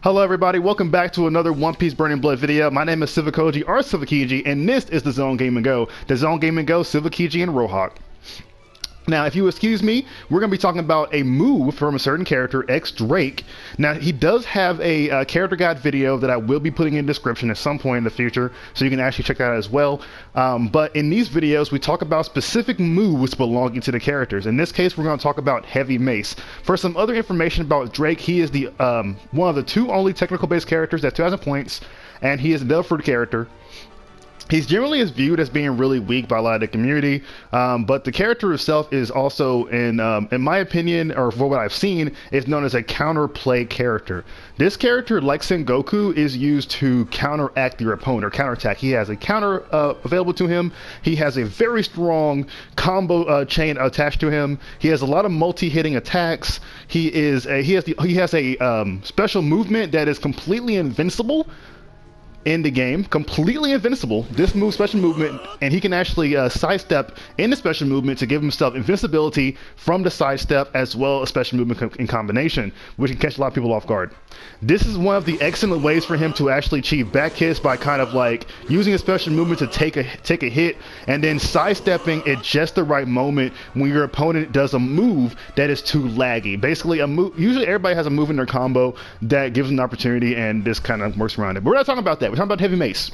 Hello everybody, welcome back to another One Piece Burning Blood video. My name is Silvokiji or Silvokiji, and this is TheZoneGamingGo. TheZoneGamingGo, Silvokiji&Rohawk. Now, if you excuse me, we're going to be talking about a move from a certain character, Drake. Now, he does have a character guide video that I will be putting in the description at some point in the future, so you can actually check that out as well. But in these videos, we talk about specific moves belonging to the characters. In this case, we're going to talk about Heavy Mace. For some other information about Drake, he is the one of the two only technical-based characters at 2,000 points, and he is a Delford character. He's generally viewed as being really weak by a lot of the community, but the character itself is also, in my opinion, or for what I've seen, is known as a counterplay character. This character, like Sengoku, is used to counteract your opponent, or counterattack. He has a counter available to him. He has a very strong combo chain attached to him. He has a lot of multi-hitting attacks. He has a special movement that is completely invincible in the game, completely invincible. This move, special movement, and he can actually sidestep in the special movement to give himself invincibility from the sidestep, as well as special movement in combination, which can catch a lot of people off guard. This is one of the excellent ways for him to actually achieve back hits by kind of like using a special movement to take a hit and then sidestepping at just the right moment when your opponent does a move that is too laggy. Basically, a move. Usually, everybody has a move in their combo that gives them an opportunity, and this kind of works around it. But we're not talking about that. We're talking about Heavy Mace.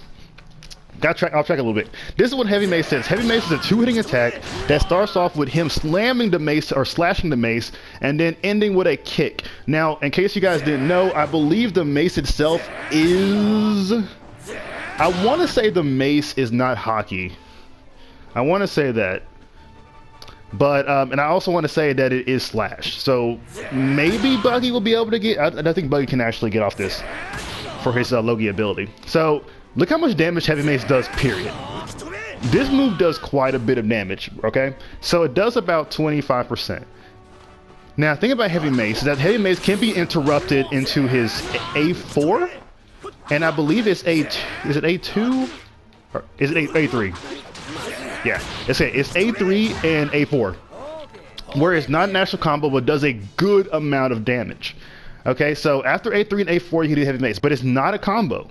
Off track a little bit. This is what Heavy Mace is. Heavy Mace is a two-hitting attack that starts off with him slamming the mace or slashing the mace and then ending with a kick. Now, in case you guys didn't know, I believe the mace itself is... I want to say the mace is not hockey. I want to say that. But, and I also want to say that it is slash. So, maybe Buggy will be able to get... I think Buggy can actually get off this for his Logi ability. So, look how much damage Heavy Mace does, period. This move does quite a bit of damage, okay? So it does about 25%. Now, the thing about Heavy Mace is that Heavy Mace can be interrupted into his A4, and I believe it's A2, is it A2? Or is it A3? Yeah, it's A3 and A4, where it's not a natural combo, but does a good amount of damage. Okay, so after A3 and A4, you can do Heavy Mace, but it's not a combo.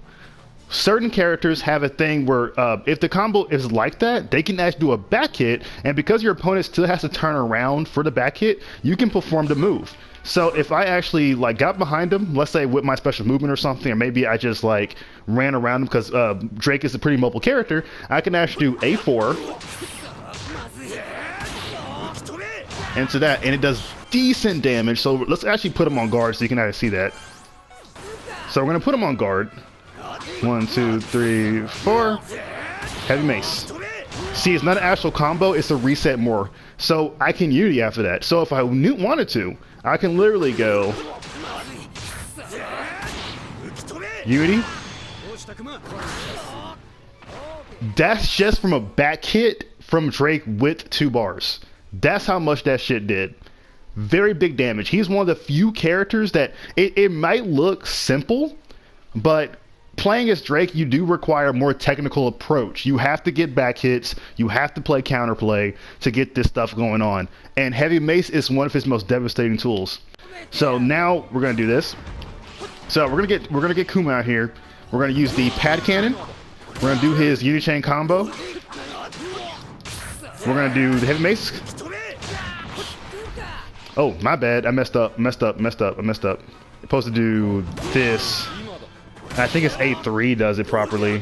Certain characters have a thing where if the combo is like that, they can actually do a back hit, and because your opponent still has to turn around for the back hit, you can perform the move. So if I actually like got behind him, let's say with my special movement or something, or maybe I just like ran around him because Drake is a pretty mobile character, I can actually do A4 into that, and it does decent damage. So let's actually put him on guard so you can actually see that. So we're gonna put him on guard. 1, 2, 3, 4. Heavy Mace. See, it's not an actual combo, it's a reset more. So I can Unity after that. So if I wanted to, I can literally go Unity. That's just from a back hit from Drake with 2 bars. That's how much that shit did. Very big damage. He's one of the few characters that it might look simple, but playing as Drake, you do require a more technical approach. You have to get back hits, you have to play counterplay to get this stuff going on. And Heavy Mace is one of his most devastating tools. So now we're gonna do this. So we're gonna get Kuma out here. We're gonna use the pad cannon. We're gonna do his Unity Chain combo. We're gonna do the Heavy Mace. Oh, my bad. I messed up. I'm supposed to do this. I think it's A3 does it properly.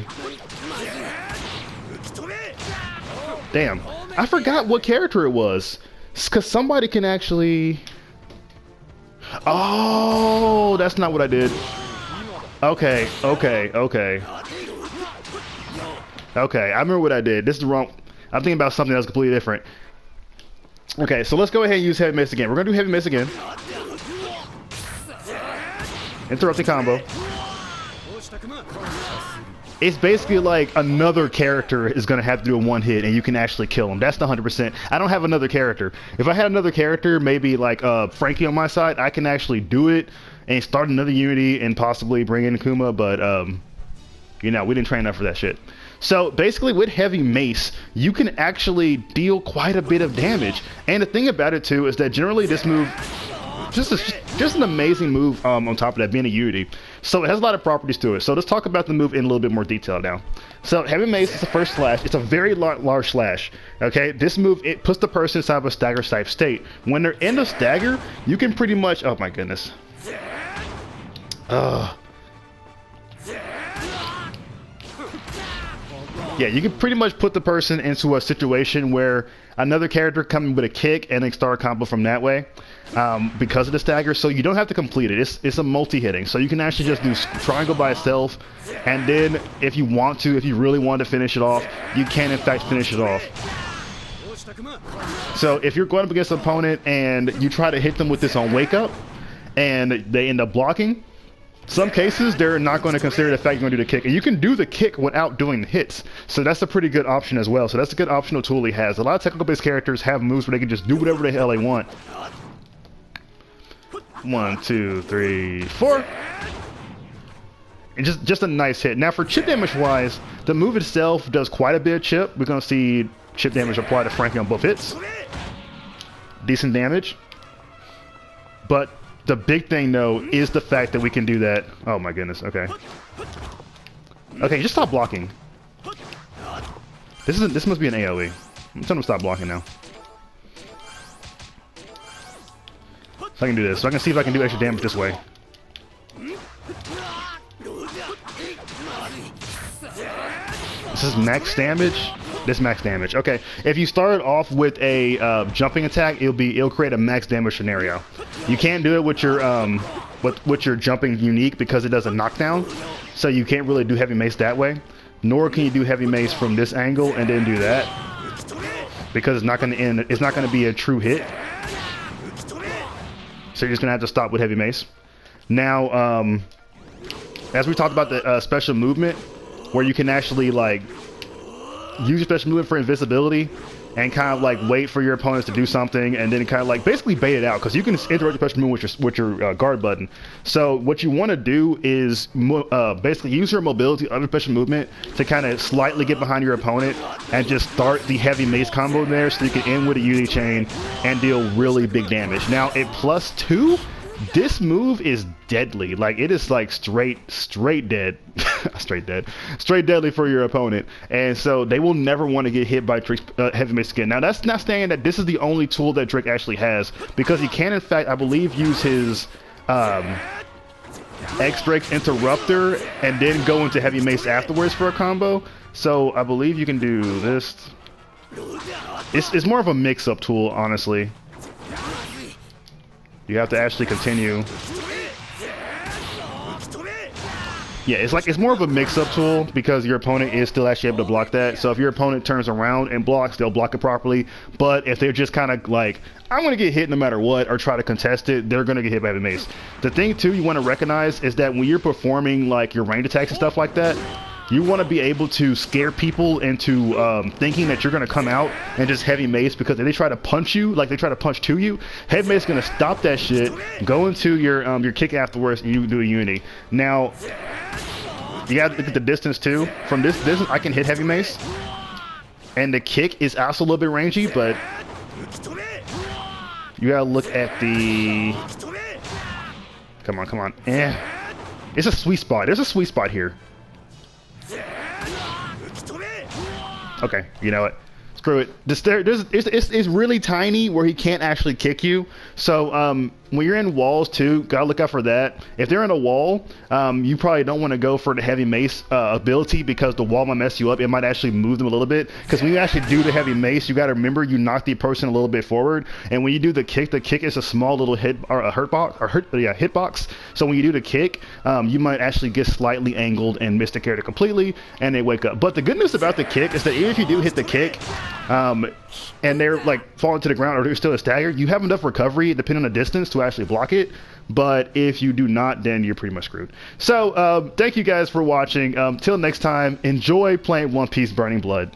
Damn. I forgot what character it was. Because somebody can actually... Oh, that's not what I did. Okay. Okay, I remember what I did. This is wrong. I'm thinking about something else completely different. Okay, so let's go ahead and use Heavy Mace again. We're going to do Heavy Mace again. Interrupting combo. It's basically like another character is going to have to do a one hit and you can actually kill him. That's the 100%. I don't have another character. If I had another character, maybe like Frankie on my side, I can actually do it and start another Unity and possibly bring in Kuma, but you know, we didn't train enough for that shit. So basically with Heavy Mace, you can actually deal quite a bit of damage. And the thing about it too is that generally this move just an amazing move on top of that, being a Unity. So it has a lot of properties to it. So let's talk about the move in a little bit more detail now. So Heavy Mace is the first slash. It's a very large slash. Okay, this move, it puts the person inside of a stagger type state. When they're in the stagger, you can pretty much, oh my goodness. Yeah, you can pretty much put the person into a situation where another character coming with a kick and they start a combo from that way because of the stagger. So you don't have to complete it. It's a multi-hitting. So you can actually just do triangle by itself, and then if you want to, if you really want to finish it off, you can in fact finish it off. So if you're going up against an opponent and you try to hit them with this on wake up and they end up blocking, some cases they're not going to consider the fact you're going to do the kick, and you can do the kick without doing the hits. So that's a pretty good option as well. So that's a good optional tool he has. A lot of technical based characters have moves where they can just do whatever the hell they want. 1, 2, 3, 4. And just a nice hit. Now for chip damage wise, the move itself does quite a bit of chip. We're going to see chip damage apply to Frankie on both hits. Decent damage. But the big thing though is the fact that we can do that. Oh my goodness, okay. Okay, just stop blocking. This must be an AoE. I'm telling him to stop blocking now. So I can do this. So I can see if I can do extra damage this way. This is max damage. This max damage. Okay, if you start off with a jumping attack, it'll create a max damage scenario. You can't do it with your jumping unique because it does a knockdown, so you can't really do Heavy Mace that way. Nor can you do Heavy Mace from this angle and then do that, because it's not going to end. It's not going to be a true hit. So you're just going to have to stop with Heavy Mace. Now, as we talked about the special movement, where you can actually like use your special movement for invisibility and kind of like wait for your opponents to do something and then kind of like basically bait it out, because you can interrupt your special movement with your guard button. So what you want to do is basically use your mobility of your special movement to kind of slightly get behind your opponent and just start the Heavy Mace combo there, so you can end with a Unity chain and deal really big damage. Now at +2, this move is deadly. Like, it is like straight dead. straight deadly for your opponent, and so they will never want to get hit by Drake's Heavy Mace again. Now that's not saying that this is the only tool that Drake actually has, because he can in fact, I believe, use his X-Drake Interrupter and then go into Heavy Mace afterwards for a combo. So I believe you can do this. It's more of a mix-up tool, honestly. You have to actually continue. Yeah, it's more of a mix-up tool, because your opponent is still actually able to block that. So if your opponent turns around and blocks, they'll block it properly. But if they're just kind of like, I'm going to get hit no matter what, or try to contest it, they're going to get hit by the mace. The thing too you want to recognize is that when you're performing like your range attacks and stuff like that, you want to be able to scare people into thinking that you're going to come out and just Heavy Mace, because if they try to punch you, like they try to punch to you, Heavy Mace is going to stop that shit, go into your kick afterwards, and you do a Unity. Now, you got to look at the distance too. From this distance, I can hit Heavy Mace, and the kick is also a little bit rangy, but you got to look at the... Come on. It's a sweet spot. There's a sweet spot here. Okay, you know what? Screw it. It's really tiny where he can't actually kick you. So when you're in walls too, gotta look out for that. If they're in a wall, you probably don't want to go for the Heavy Mace ability, because the wall might mess you up. It might actually move them a little bit, because when you actually do the Heavy Mace, you gotta remember you knock the person a little bit forward, and when you do the kick is a small little hit or a hitbox. So when you do the kick, you might actually get slightly angled and miss the character completely, and they wake up. But the good news about the kick is that even if you do hit the kick, and they're like falling to the ground or they're still a stagger, you have enough recovery depending on the distance to actually block it. But if you do not, then you're pretty much screwed. So thank you guys for watching. Till next time, enjoy playing One Piece Burning Blood.